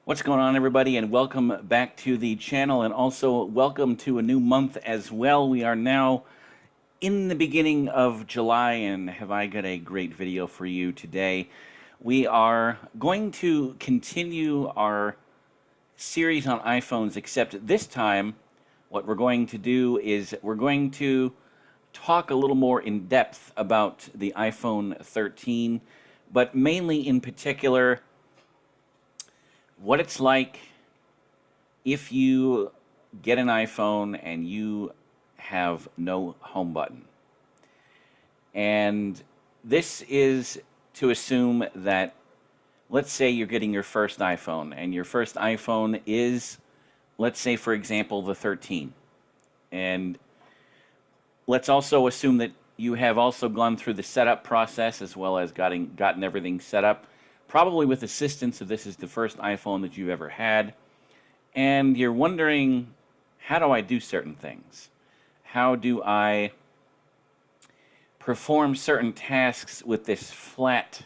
What's going on, everybody, and welcome back to the channel, and also welcome to a new month as well. We are now in the beginning of July, and have I got a great video for you today. We are going to continue our series on iPhones, except this time what we're going to do is we're going to talk a little more in depth about the iPhone 13, but mainly in particular what it's like if you get an iPhone and you have no home button. And this is to assume that, let's say you're getting your first iPhone, and your first iPhone is, let's say, for example, the 13. And let's also assume that you have also gone through the setup process as well as gotten everything set up, probably with assistance if this is the first iPhone that you've ever had, and you're wondering, how do I do certain things? How do I perform certain tasks with this flat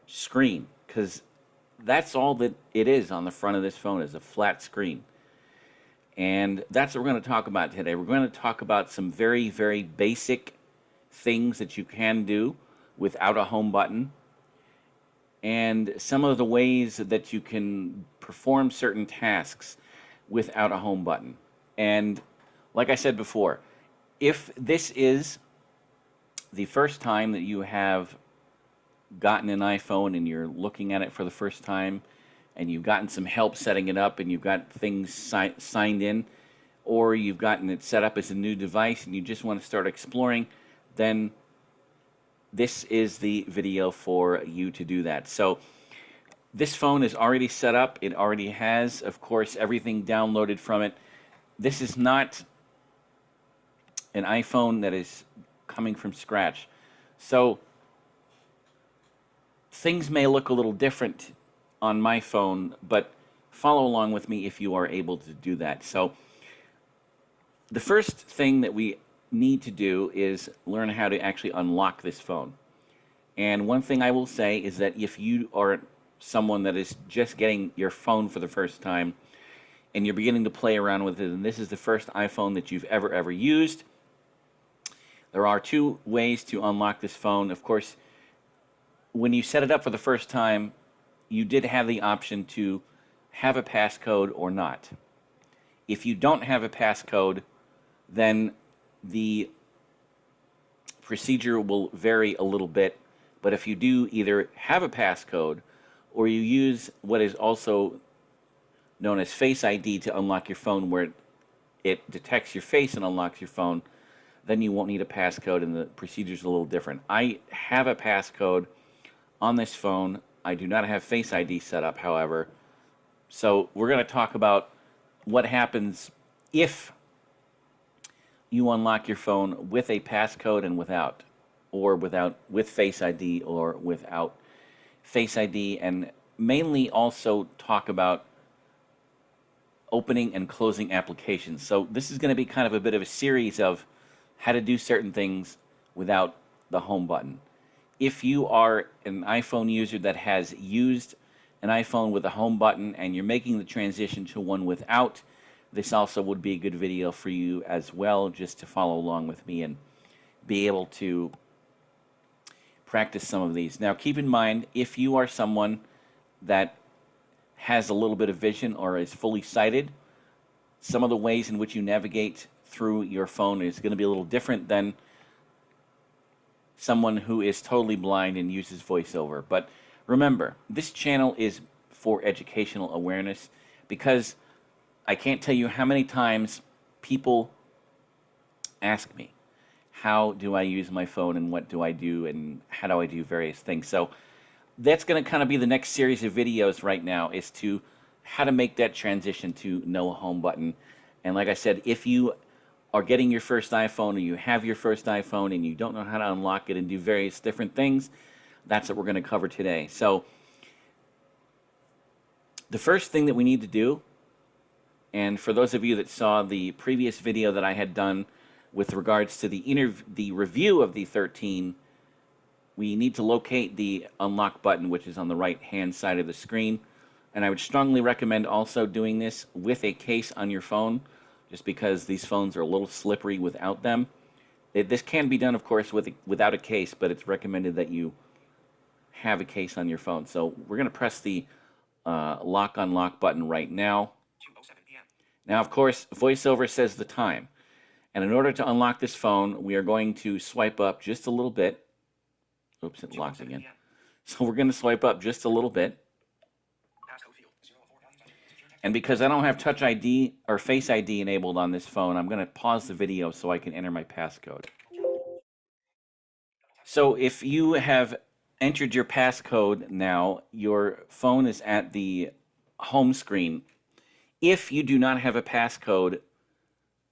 screen? Because that's all that it is on the front of this phone, is a flat screen. And that's what we're going to talk about today. We're going to talk about some very, very basic things that you can do without a home button, and some of the ways that you can perform certain tasks without a home button. And like I said before, if this is the first time that you have gotten an iPhone and you're looking at it for the first time, and you've gotten some help setting it up, and you've got things signed in, or you've gotten it set up as a new device and you just want to start exploring, then this is the video for you to do that. So this phone is already set up. It already has, of course, everything downloaded from it. This is not an iPhone that is coming from scratch. So things may look a little different on my phone, but follow along with me if you are able to do that. So the first thing that we need to do is learn how to actually unlock this phone. And one thing I will say is that if you are someone that is just getting your phone for the first time and you're beginning to play around with it, and this is the first iPhone that you've ever used, there are two ways to unlock this phone. Of course, when you set it up for the first time, you did have the option to have a passcode or not. If you don't have a passcode, then the procedure will vary a little bit. But if you do either have a passcode or you use what is also known as Face ID to unlock your phone, where it detects your face and unlocks your phone, then you won't need a passcode, and the procedure is a little different. I have a passcode on this phone. I do not have Face ID set up, however. So we're going to talk about what happens if you unlock your phone with a passcode and without, or with Face ID or without Face ID, and mainly also talk about opening and closing applications. So this is going to be kind of a bit of a series of how to do certain things without the home button. If you are an iPhone user that has used an iPhone with a home button and you're making the transition to one without, this also would be a good video for you as well, just to follow along with me and be able to practice some of these. Now, keep in mind, if you are someone that has a little bit of vision or is fully sighted, some of the ways in which you navigate through your phone is going to be a little different than someone who is totally blind and uses VoiceOver. But remember, this channel is for educational awareness, because I can't tell you how many times people ask me, how do I use my phone and what do I do and how do I do various things. So that's going to kind of be the next series of videos right now, is to how to make that transition to no home button. And like I said, if you are getting your first iPhone, or you have your first iPhone and you don't know how to unlock it and do various different things, that's what we're going to cover today. So the first thing that we need to do, and for those of you that saw the previous video that I had done with regards to the review of the 13, we need to locate the unlock button, which is on the right hand side of the screen. And I would strongly recommend also doing this with a case on your phone, just because these phones are a little slippery without them. This can be done, of course, without a case, but it's recommended that you have a case on your phone. So we're going to press the lock unlock button right now. 2:07 p.m. Now, of course, VoiceOver says the time. And in order to unlock this phone, we are going to swipe up just a little bit. Oops, it locked 2:07 again. p.m. So we're going to swipe up just a little bit. Passcode field 04 value type secure text. And because I don't have Touch ID or Face ID enabled on this phone, I'm going to pause the video so I can enter my passcode. So if you have entered your passcode now, your phone is at the home screen. If you do not have a passcode,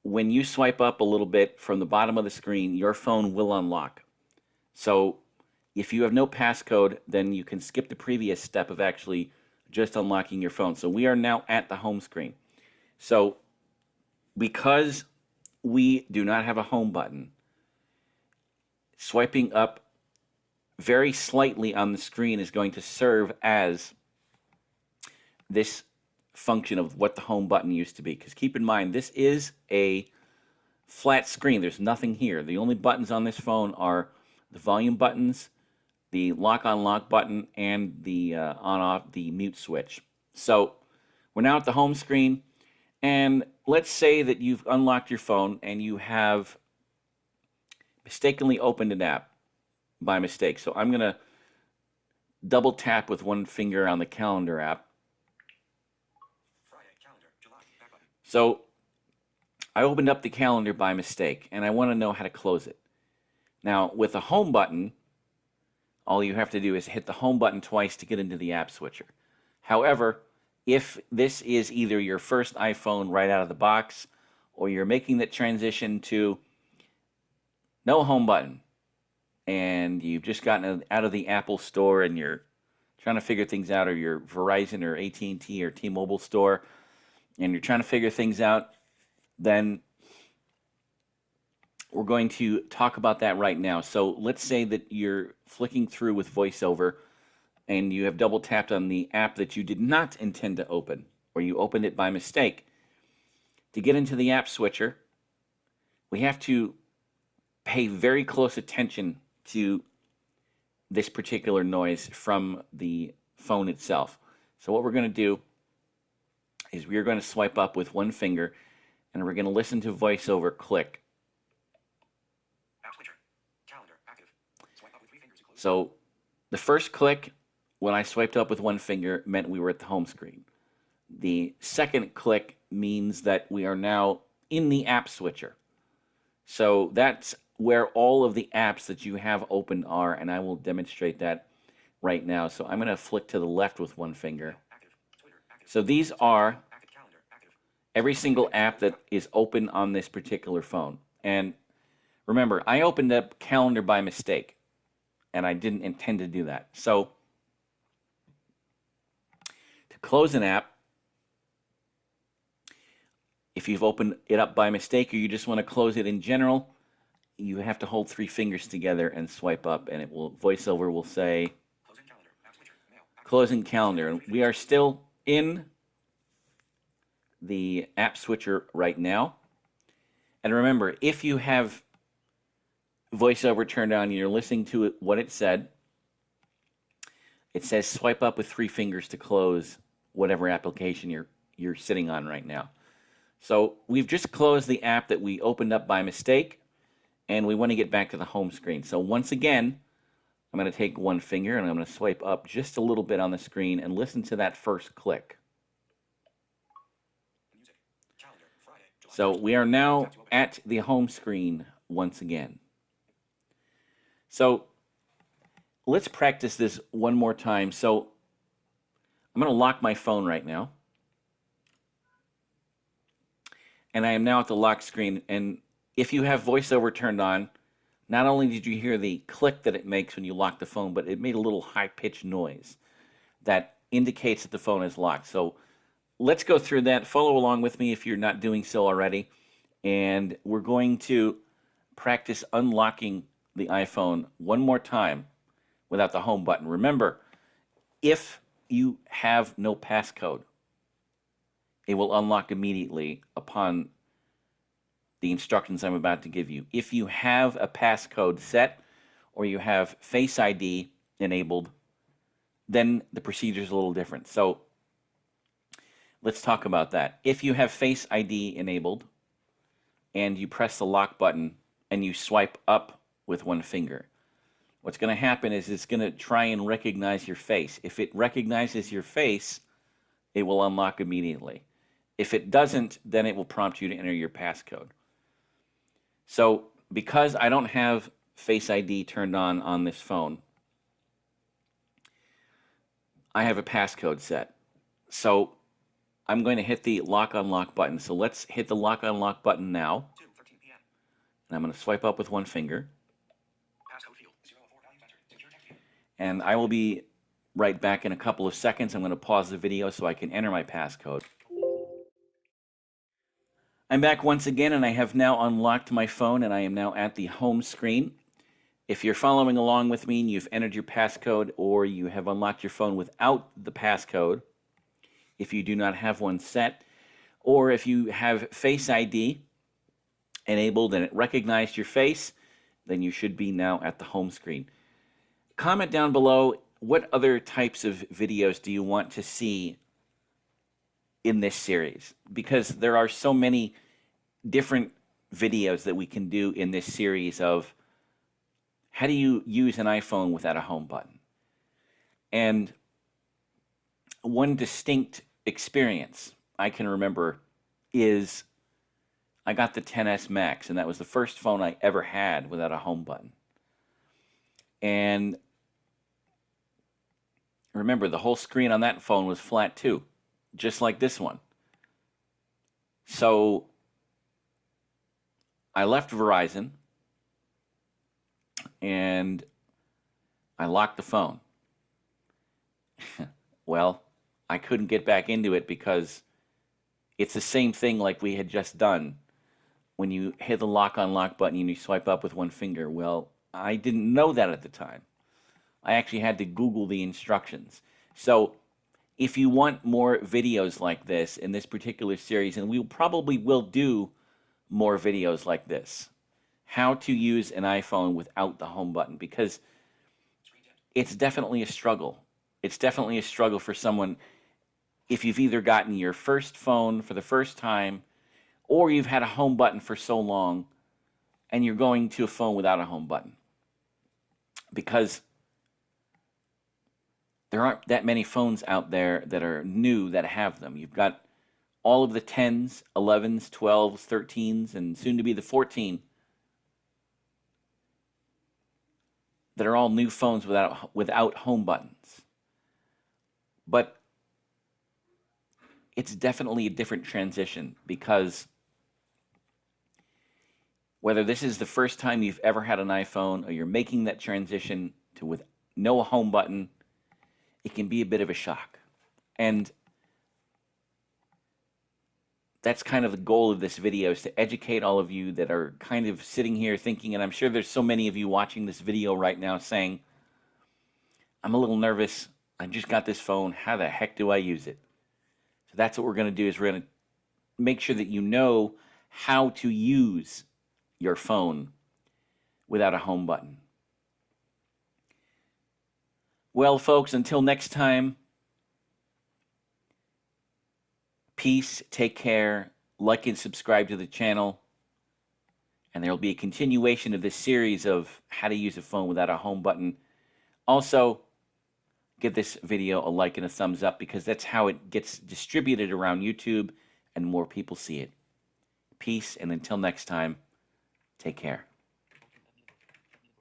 when you swipe up a little bit from the bottom of the screen, your phone will unlock. So if you have no passcode, then you can skip the previous step of actually just unlocking your phone. So we are now at the home screen. So because we do not have a home button, swiping up very slightly on the screen is going to serve as this function of what the home button used to be. Because keep in mind, this is a flat screen. There's nothing here. The only buttons on this phone are the volume buttons, the lock unlock button, and the on off the mute switch. So we're now at the home screen, and let's say that you've unlocked your phone and you have mistakenly opened an app by mistake. So I'm going to double tap with one finger on the calendar app. Friday, calendar, July, back button. So I opened up the calendar by mistake, and I want to know how to close it. Now, with the home button, all you have to do is hit the home button twice to get into the app switcher. However, if this is either your first iPhone right out of the box, or you're making the transition to no home button, and you've just gotten out of the Apple store and you're trying to figure things out, or your Verizon or AT&T or T-Mobile store, and you're trying to figure things out, then we're going to talk about that right now. So let's say that you're flicking through with VoiceOver and you have double tapped on the app that you did not intend to open, or you opened it by mistake. To get into the app switcher, we have to pay very close attention to this particular noise from the phone itself. So what we're going to do is we're going to swipe up with one finger, and we're going to listen to VoiceOver click. App switcher. Calendar, active. Swipe up with 3 fingers to close. So the first click, when I swiped up with one finger, meant we were at the home screen. The second click means that we are now in the app switcher. So that's where all of the apps that you have open are, and I will demonstrate that right now. So I'm going to flick to the left with one finger. Active. Twitter, active. So these are Active calendar, active. every single app that is open on this particular phone. And remember, I opened up Calendar by mistake, and I didn't intend to do that. So to close an app, if you've opened it up by mistake or you just want to close it in general, you have to hold 3 fingers together and swipe up, and VoiceOver will say Closing calendar, app switcher, mail, active. closing calendar. And we are still in the app switcher right now. And remember, if you have VoiceOver turned on and you're listening to what it said, it says swipe up with 3 fingers to close whatever application you're sitting on right now. So we've just closed the app that we opened up by mistake, and we want to get back to the home screen. So once again, I'm going to take one finger and I'm going to swipe up just a little bit on the screen and listen to that first click. Music. Calendar, Friday, July So 1st. we are now Tap to open. at the home screen once again. So let's practice this one more time. So I'm going to lock my phone right now. And I am now at the lock screen. And if you have VoiceOver turned on, not only did you hear the click that it makes when you lock the phone, but it made a little high-pitched noise that indicates that the phone is locked. So let's go through that. Follow along with me if you're not doing so already. And we're going to practice unlocking the iPhone one more time without the home button. Remember, if you have no passcode, it will unlock immediately upon the instructions I'm about to give you. If you have a passcode set or you have Face ID enabled, then the procedure is a little different. So let's talk about that. If you have Face ID enabled and you press the lock button and you swipe up with one finger, what's going to happen is it's going to try and recognize your face. If it recognizes your face, it will unlock immediately. If it doesn't, then it will prompt you to enter your passcode. So because I don't have Face ID turned on this phone, I have a passcode set. So I'm going to hit the lock unlock button. So let's hit the lock unlock button now. 2:13 p.m. And I'm going to swipe up with one finger. Passcode field 0 of 4 values entered. Secure text field. And I will be right back in a couple of seconds. I'm going to pause the video so I can enter my passcode. I'm back once again, and I have now unlocked my phone, and I am now at the home screen. If you're following along with me and you've entered your passcode, or you have unlocked your phone without the passcode, if you do not have one set, or if you have Face ID enabled and it recognized your face, then you should be now at the home screen. Comment down below, what other types of videos do you want to see in this series? Because there are so many different videos that we can do in this series of how do you use an iPhone without a home button. And one distinct experience I can remember is I got the XS Max, and that was the first phone I ever had without a home button. And remember, the whole screen on that phone was flat too, just like this one. So I left Verizon and I locked the phone. Well, I couldn't get back into it because it's the same thing like we had just done. When you hit the lock unlock button and you swipe up with one finger, well, I didn't know that at the time. I actually had to Google the instructions. So if you want more videos like this in this particular series, and we probably will do more videos like this, how to use an iPhone without the home button, because it's definitely a struggle. It's definitely a struggle for someone if you've either gotten your first phone for the first time or you've had a home button for so long and you're going to a phone without a home button. Because there aren't that many phones out there that are new that have them. You've got all of the 10s, 11s, 12s, 13s, and soon to be the 14 that are all new phones without home buttons. But it's definitely a different transition, because whether this is the first time you've ever had an iPhone or you're making that transition to with no home button, it can be a bit of a shock. And that's kind of the goal of this video, is to educate all of you that are kind of sitting here thinking, and I'm sure there's so many of you watching this video right now saying, I'm a little nervous, I just got this phone, how the heck do I use it? So that's what we're going to do, is we're going to make sure that you know how to use your phone without a home button. Well, folks, until next time, peace, take care, like and subscribe to the channel, and there will be a continuation of this series of how to use a phone without a home button. Also, give this video a like and a thumbs up, because that's how it gets distributed around YouTube and more people see it. Peace, and until next time, take care.